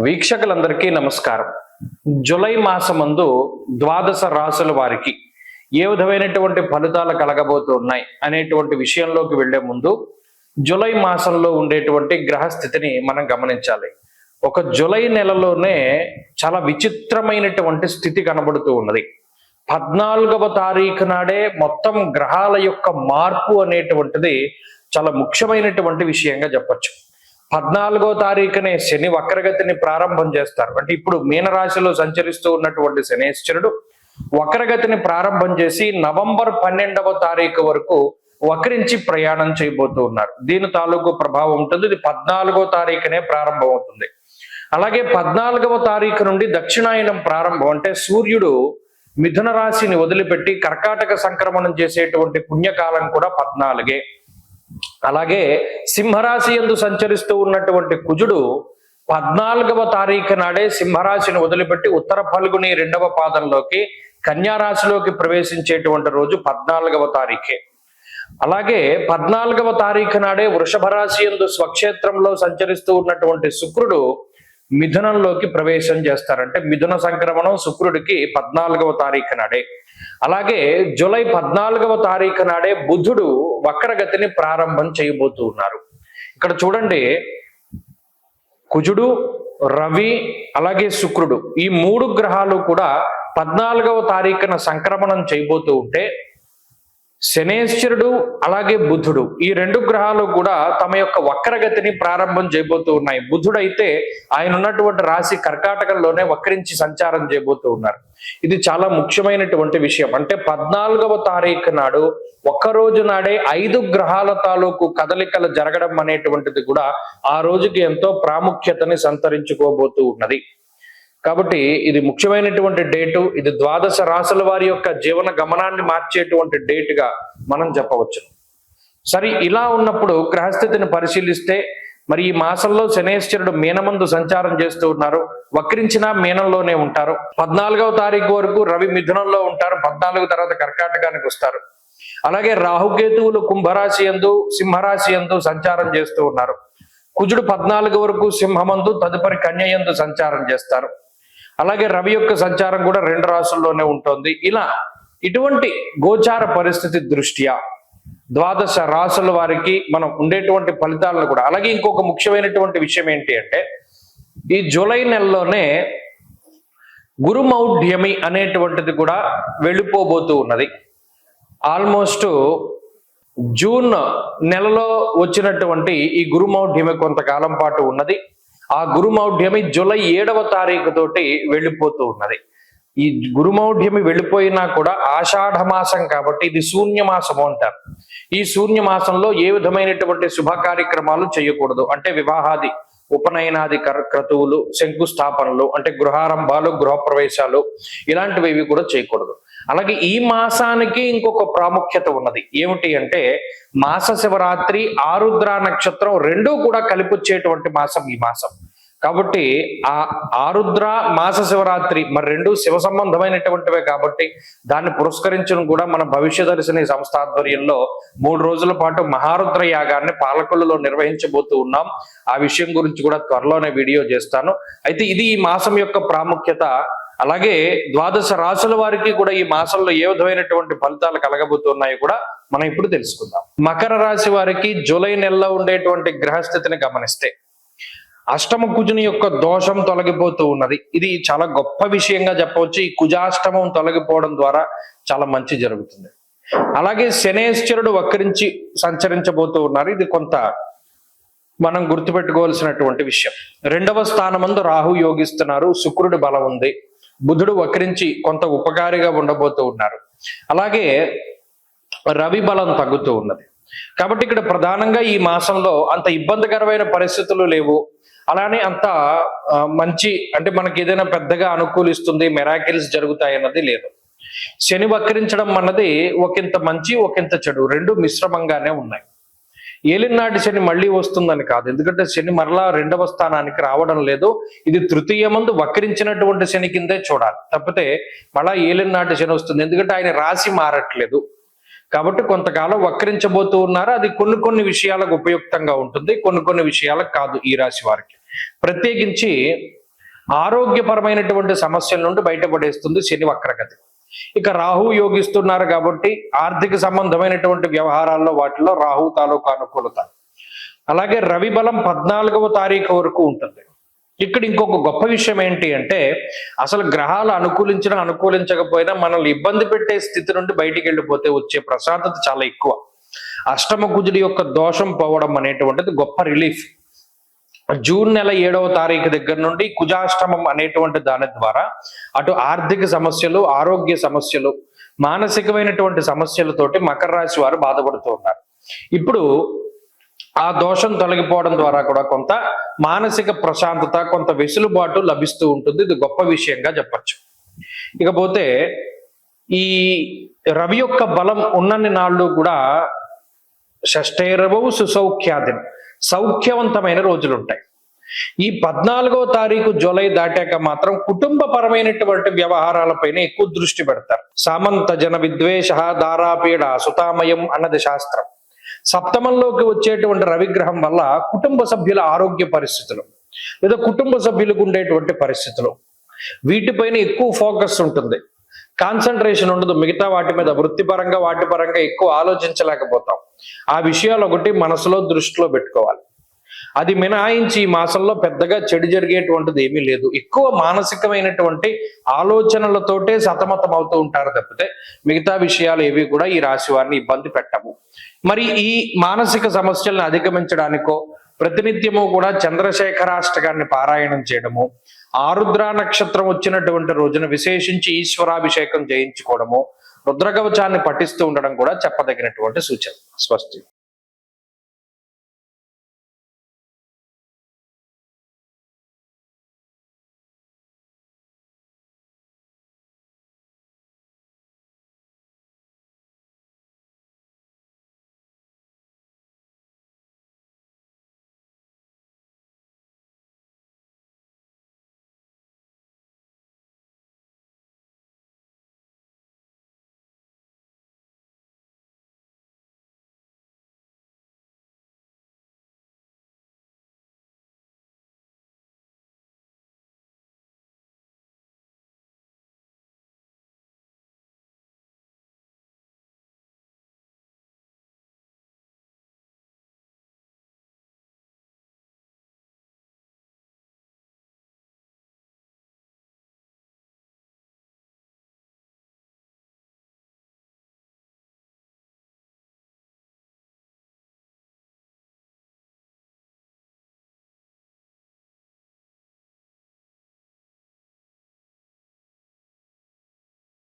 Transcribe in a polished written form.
వీక్షకులందరికీ నమస్కారం. జూలై మాసమందు ద్వాదశ రాశుల వారికి ఏ విధమైనటువంటి ఫలితాలు కలగబోతున్నాయి అనేటువంటి విషయంలోకి వెళ్లే ముందు జూలై మాసంలో ఉండేటువంటి గ్రహస్థితిని మనం గమనించాలి. ఒక జూలై నెలలోనే చాలా విచిత్రమైనటువంటి స్థితి కనబడుతూ ఉన్నది. 14వ తారీఖు నాడే మొత్తం గ్రహాల యొక్క మార్పు అనేటువంటిది చాలా ముఖ్యమైనటువంటి విషయంగా చెప్పచ్చు. 14వ తారీఖునే శని వక్రగతిని ప్రారంభం చేస్తారు. అంటే ఇప్పుడు మీనరాశిలో సంచరిస్తూ ఉన్నటువంటి శనేశ్వరుడు వక్రగతిని ప్రారంభం చేసి నవంబర్ 12వ తారీఖు వరకు వక్రించి ప్రయాణం చేయబోతూ ఉన్నారు. దీని తాలూకు ప్రభావం ఉంటుంది. ఇది 14వ తారీఖునే ప్రారంభం అవుతుంది. అలాగే 14వ తారీఖు నుండి దక్షిణాయనం ప్రారంభం. అంటే సూర్యుడు మిథున రాశిని వదిలిపెట్టి కర్కాటక సంక్రమణం చేసేటువంటి పుణ్యకాలం కూడా 14. అలాగే సింహరాశి యందు సంచరిస్తూ ఉన్నటువంటి కుజుడు 14వ తారీఖు నాడే సింహరాశిని వదిలిపెట్టి ఉత్తర ఫల్గుని 2వ పాదంలోకి కన్యారాశిలోకి ప్రవేశించేటువంటి రోజు 14వ తారీఖే. అలాగే 14వ తారీఖు నాడే వృషభ రాశి యందు స్వక్షేత్రంలో సంచరిస్తూ ఉన్నటువంటి శుక్రుడు మిథునంలోకి ప్రవేశం చేస్తారంటే మిథున సంక్రమణం శుక్రుడికి 14వ తారీఖు నాడే. అలాగే జూలై 14వ తారీఖు నాడే బుధుడు వక్రగతిని ప్రారంభం చేయబోతూ ఉన్నారు. ఇక్కడ చూడండి, కుజుడు, రవి అలాగే శుక్రుడు ఈ 3 గ్రహాలు కూడా 14వ తారీఖున సంక్రమణం చేయబోతూ ఉంటే శనేశ్వరుడు అలాగే బుధుడు ఈ 2 గ్రహాలు కూడా తమ యొక్క వక్రగతిని ప్రారంభం చేయబోతూ ఉన్నాయి. బుధుడు అయితే ఆయన ఉన్నటువంటి రాశి కర్కాటకంలోనే వక్రించి సంచారం చేయబోతూ ఉన్నారు. ఇది చాలా ముఖ్యమైనటువంటి విషయం. అంటే 14వ తారీఖు నాడు ఒక్కరోజు నాడే 5 గ్రహాల తాలూకు కదలికలు జరగడం అనేటువంటిది కూడా ఆ రోజుకి ఎంతో ప్రాముఖ్యతని సంతరించుకోబోతూ ఉన్నది. కాబట్టి ఇది ముఖ్యమైనటువంటి డేటు. ఇది ద్వాదశ రాశుల వారి యొక్క జీవన గమనాన్ని మార్చేటువంటి డేటుగా మనం చెప్పవచ్చు. సరే, ఇలా ఉన్నప్పుడు గ్రహస్థితిని పరిశీలిస్తే మరి ఈ మాసంలో శనేశ్వరుడు మీనమందు సంచారం చేస్తూ ఉన్నారు. వక్రించిన మీనంలోనే ఉంటారు. 14వ తారీఖు వరకు రవి మిథునంలో ఉంటారు. 14 తర్వాత కర్కాటకానికి వస్తారు. అలాగే రాహుకేతువులు కుంభరాశి యందు సింహరాశి యందు సంచారం చేస్తూ ఉన్నారు. కుజుడు 14 వరకు సింహమందు తదుపరి కన్య యందు సంచారం చేస్తారు. అలాగే రవి యొక్క సంచారం కూడా 2 రాశుల్లోనే ఉంటుంది. ఇలా ఇటువంటి గోచార పరిస్థితి దృష్ట్యా ద్వాదశ రాశుల వారికి మనం ఉండేటువంటి ఫలితాలను కూడా అలాగే ఇంకొక ముఖ్యమైనటువంటి విషయం ఏంటి అంటే ఈ జూలై నెలలోనే గురుమౌఢ్యమి అనేటువంటిది కూడా వెళ్ళిపోబోతూ ఉన్నది. ఆల్మోస్ట్ జూన్ నెలలో వచ్చినటువంటి ఈ గురుమౌఢ్యమి కొంతకాలం పాటు ఉన్నది. ఆ గురుమౌఢ్యమి జూలై 7వ తారీఖు తోటి వెళ్ళిపోతూ ఉన్నది. ఈ గురుమౌఢ్యమి వెళ్ళిపోయినా కూడా ఆషాఢ మాసం కాబట్టి ఇది శూన్యమాసము అంటారు. ఈ శూన్యమాసంలో ఏ విధమైనటువంటి శుభ కార్యక్రమాలు చేయకూడదు. అంటే వివాహాది ఉపనయనాది క్రతువులు, శంకుస్థాపనలు అంటే గృహారంభాలు, గృహప్రవేశాలు ఇలాంటివి కూడా చేయకూడదు. అలాగే ఈ మాసానికి ఇంకొక ప్రాముఖ్యత ఉన్నది. ఏమిటి అంటే మాస శివరాత్రి, ఆరుద్ర నక్షత్రం 2 కూడా కలిపి వచ్చేటువంటి మాసం ఈ మాసం. కాబట్టి ఆ ఆరుద్ర మాస శివరాత్రి మరి 2 శివ సంబంధమైనటువంటివే కాబట్టి దాన్ని పురస్కరించడం కూడా మన భవిష్యదర్శిని సంస్థ ఆధ్వర్యంలో 3 రోజుల పాటు మహారుద్ర యాగాన్ని పాలకొల్లులో నిర్వహించబోతూ ఉన్నాం. ఆ విషయం గురించి కూడా త్వరలోనే వీడియో చేస్తాను. అయితే ఇది ఈ మాసం యొక్క ప్రాముఖ్యత. అలాగే ద్వాదశ రాశుల వారికి కూడా ఈ మాసంలో ఏ విధమైనటువంటి ఫలితాలు కలగబోతున్నాయో కూడా మనం ఇప్పుడు తెలుసుకుందాం. మకర రాశి వారికి జూలై నెలలో ఉండేటువంటి గ్రహస్థితిని గమనిస్తే అష్టమ కుజుని యొక్క దోషం తొలగిపోతూ ఉన్నది. ఇది చాలా గొప్ప విషయంగా చెప్పవచ్చు. ఈ కుజాష్టమం తొలగిపోవడం ద్వారా చాలా మంచి జరుగుతుంది. అలాగే శనేశ్వరుడు వక్రించి సంచరించబోతూ ఉన్నారు. ఇది కొంత మనం గుర్తుపెట్టుకోవాల్సినటువంటి విషయం. 2వ స్థానమందు రాహు యోగిస్తున్నారు. శుక్రుడి బలం ఉంది. బుధుడు వక్రించి కొంత ఉపకారిగా ఉండబోతూ ఉన్నారు. అలాగే రవి బలం తగ్గుతూ ఉన్నది. కాబట్టి ఇక్కడ ప్రధానంగా ఈ మాసంలో అంత ఇబ్బందికరమైన పరిస్థితులు లేవు. అలానే అంత మంచి అంటే మనకి ఏదైనా పెద్దగా అనుకూలిస్తుంది, మెరాకిల్స్ జరుగుతాయి అన్నది లేదు. శని వక్రించడం అన్నది ఒకంత మంచి ఒకంత చెడు 2 మిశ్రమంగానే ఉన్నాయి. ఏలినాటి శని మళ్ళీ వస్తుందని కాదు, ఎందుకంటే శని మరలా 2వ స్థానానికి రావడం లేదు. ఇది తృతీయమందు వక్రించినటువంటి శని కిందే చూడాలి. తప్పితే మళ్ళా ఏలినాటి శని వస్తుంది, ఎందుకంటే ఆయన రాశి మారట్లేదు. కాబట్టి కొంతకాలం వక్రించబోతూ ఉన్నారు. అది కొన్ని విషయాలకు ఉపయుక్తంగా ఉంటుంది, కొన్ని విషయాలకు కాదు. ఈ రాశి వారికి ప్రత్యేకించి ఆరోగ్యపరమైనటువంటి సమస్యల నుండి బయటపడేస్తుంది శని వక్రగతి. ఇక రాహు యోగిస్తున్నారు కాబట్టి ఆర్థిక సంబంధమైనటువంటి వ్యవహారాల్లో వాటిలో రాహు తాలూకు అనుకూలత. అలాగే రవి బలం 14వ తారీఖు వరకు ఉంటుంది. ఇక్కడ ఇంకొక గొప్ప విషయం ఏంటి అంటే అసలు గ్రహాలు అనుకూలించినా అనుకూలించకపోయినా మనల్ని ఇబ్బంది పెట్టే స్థితి నుండి బయటికి వెళ్ళిపోతే వచ్చే ప్రశాంతత చాలా ఎక్కువ. అష్టమ కుజుడి యొక్క దోషం పోవడం అనేటువంటిది గొప్ప రిలీఫ్. జూన్ నెల 7వ తారీఖు దగ్గర నుండి కుజాష్టమం అనేటువంటి దాని ద్వారా అటు ఆర్థిక సమస్యలు, ఆరోగ్య సమస్యలు, మానసికమైనటువంటి సమస్యలతోటి మకర రాశి వారు బాధపడుతూ ఉన్నారు. ఇప్పుడు ఆ దోషం తొలగిపోవడం ద్వారా కూడా కొంత మానసిక ప్రశాంతత, కొంత వెసులుబాటు లభిస్తూ ఉంటుంది. ఇది గొప్ప విషయంగా చెప్పచ్చు. ఇకపోతే ఈ రవి యొక్క బలం ఉన్నన్ని నాళ్ళు కూడా షష్టైరవవు సుసౌఖ్యాదిన్, సౌఖ్యవంతమైన రోజులు ఉంటాయి. ఈ 14వ తారీఖు జూలై దాటాక మాత్రం కుటుంబపరమైనటువంటి వ్యవహారాలపైన ఎక్కువ దృష్టి పెడతారు. సామంత జన విద్వేష దారాపీడ సుతామయం అన్నది శాస్త్రం. సప్తమంలోకి వచ్చేటువంటి రవిగ్రహం వల్ల కుటుంబ సభ్యుల ఆరోగ్య పరిస్థితులు లేదా కుటుంబ సభ్యులకు ఉండేటువంటి పరిస్థితులు వీటిపైన ఎక్కువ ఫోకస్ ఉంటుంది. కాన్సన్ట్రేషన్ ఉండదు. మిగతా వాటి మీద వృత్తిపరంగా వాటి పరంగా ఎక్కువ ఆలోచించలేకపోతాం. ఆ విషయాలు ఒకటి మనసులో దృష్టిలో పెట్టుకోవాలి. అది మినహాయించి ఈ మాసంలో పెద్దగా చెడు జరిగేటువంటిది ఏమీ లేదు. ఎక్కువ మానసికమైనటువంటి ఆలోచనలతోటే సతమతం అవుతూ ఉంటారు తప్పితే మిగతా విషయాలు ఏవి కూడా ఈ రాశి వారిని ఇబ్బంది పెట్టవు. మరి ఈ మానసిక సమస్యలను అధిగమించడానికో ప్రతినిత్యము కూడా చంద్రశేఖరాష్టకాన్ని పారాయణం చేయడము, ఆరుద్ర నక్షత్రం వచ్చినటువంటి రోజున విశేషించి ఈశ్వరాభిషేకం చేయించుకోవడము, రుద్రకవచాన్ని పఠిస్తూ ఉండడం కూడా చెప్పదగినటువంటి సూచన. స్వస్తి.